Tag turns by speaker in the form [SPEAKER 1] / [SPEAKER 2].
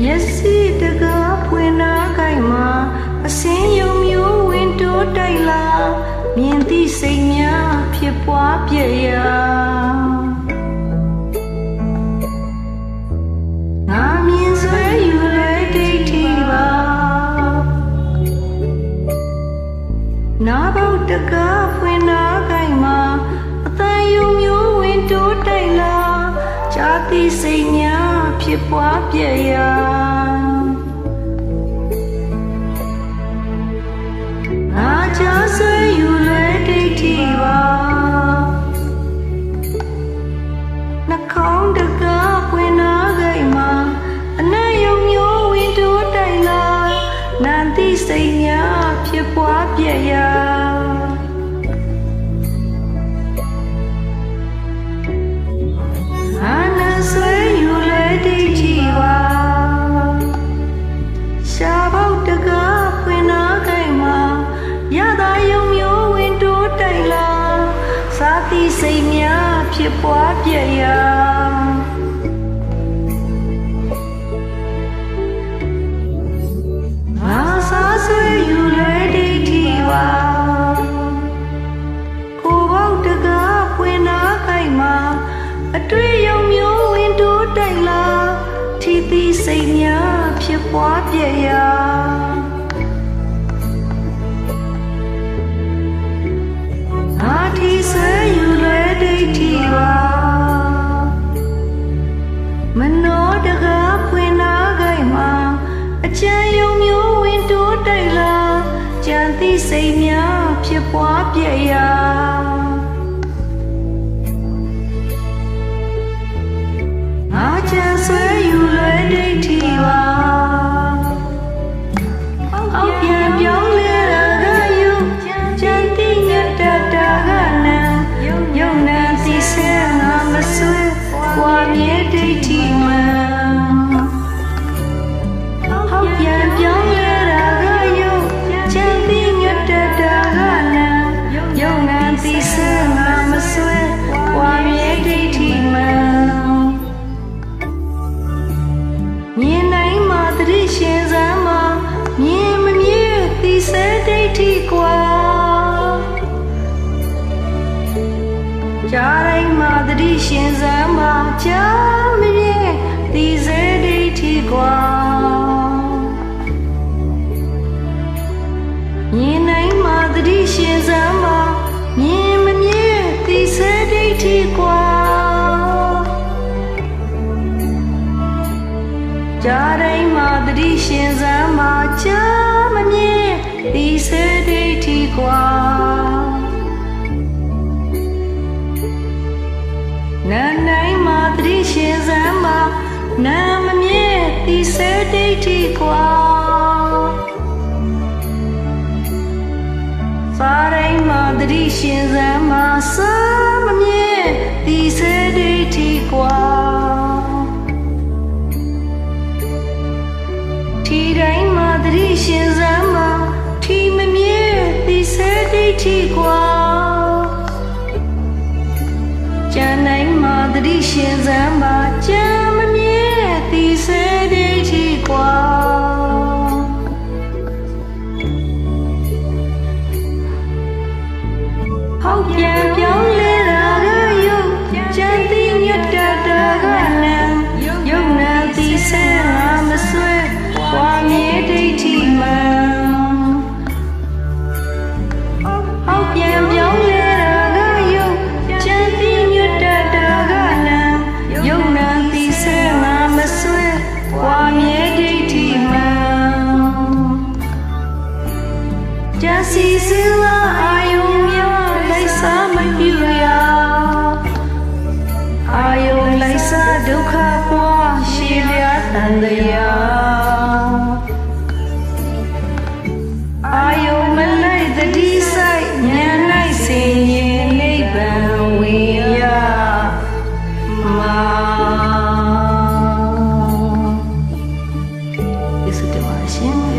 [SPEAKER 1] မျက်စိတကားဖွင့်နာကိုင်မှာအစင်းယုံမျိုးဝင်တိုးတိုက်လာမြင်သည့်စိတ်များဖြစ်ပွားပြည့်ရာငါမြင်ဆွဲယူလဲဒိဋ္ဌိပါနာဘောက်တကားဖွင့်နာကိုင်မှာအတန်ယုံမျိုးဝင်တိုးတိုက်လာဇာတိစိတ်များဖြစ်ပွားပြည့်ရာငါချားဆွဲယူလဲဒိဋ္ဌိပါနှာခေါင်းတကားဖွင့်နာကိုင်မှာအနက်ယုံမျိုးဝင်တိုးတိုက်လာနန္တိစိတ်များဖြစ်ပွားပြည့်ရာဆွဲယူလဲဒိဋ္ဌိပါရှားပေါက်တကားဖွင့်နာကိုင်မှာရတာယုံမျိုးဝင်တိုးတိုက်လာစာတိစိတ်များဖြစ်ပွားပြည့်ရာငါစားဆွဲယူလဲဒိဋ္ဌိပါကိုယ်ပေါက်တကားဖွင့်နာကိုင်မှာအတွေ့ယုံမျိုးဝင်တိုးတိုက်လာထီသီးစိတ်များဖြစ်ပွားပြည့်ရာငါထီဆွဲယူလဲဒိဋ္ဌိပါမနောတကားဖွင့်နာကိုင်မှာအကြံယုံမျိုးဝင်တိုးတိုက်လာကြံသီးစိတ်များဖြစ်ပွားပြည့်ရာချမ်းဆွဲယူလဲဒိဋ္ဌိပါအောက်ပြန်ပြောင်းလဲတာကယုချမ်းတိညတ္တတာကနံယုံနံသိစေငါမဆွဲဝါမြဲဒိဋ္ဌိမှန်အောက်ပြန်ပြောင်းလဲတာကယုချမ်းတိညတ္တတာကနံယုံနံသိစေငါမဆွဲဝါမြဲဒိဋ္ဌိမှန်မြင်နိုင်မှတတိရှင်စမ်းမှာမြင်မမြင်သိစေဒိဋ္ဌိကွာကြားတိုင်းမှတတိရှင်စမ်းမှာကြားမမြင်သိစေဒိဋ္ဌိကွာမြင်နိုင်မှတတိရှင်စမ်းမှာမြင်မမြင်သိစေဒိဋ္ဌိကွာကြားတိုင်းမှာတတိရှင်စမ်းမှာကြားမမြင်သိစေဒိဋ္ဌိကွာနာတိုင်းမှာတတိရှင်စမ်းမှာနာမမြင်သိစေဒိဋ္ဌိကွာစားတိုင်းမှာတတိရှင်စမ်းမှာစားမမြင်သိစေဒိဋ္ဌိကွာထီတိုင်းမှာတတိရှင်စမ်းမှာထီမမြဲသိစေဒိဋ္ဌိကွာကြံတိုင်းမှာတတိရှင်စမ်းမှာကြံမမြဲသိစေဒိဋ္ဌိကွာဟောက်ပြန်ပြောင်းလဲတာကယုကြံသိညတ္တတာကနံယုံနာသိစေငါမဆွဲဝါမြဲဒိဋ္ဌိမှန်ဟောက်ပြန်ပြောင်းလဲတာကယုကြံသိညတ္တတာကနံယုံနာသိစေငါမဆွဲဝါမြဲဒိဋ္ဌိမှန်ကြံစီစလာအာယုံများလိုက်စားမပြူရာအာယုံလိုက်စားဒုက္ခပွားရှိလျာတန်တရားအာယုံမလိုက်တတိဆိုင်ဉာဏ်၌ဆင်ရင်နိဗ္ဗာန်ဝင်ရမှာဒီစတပါရှင်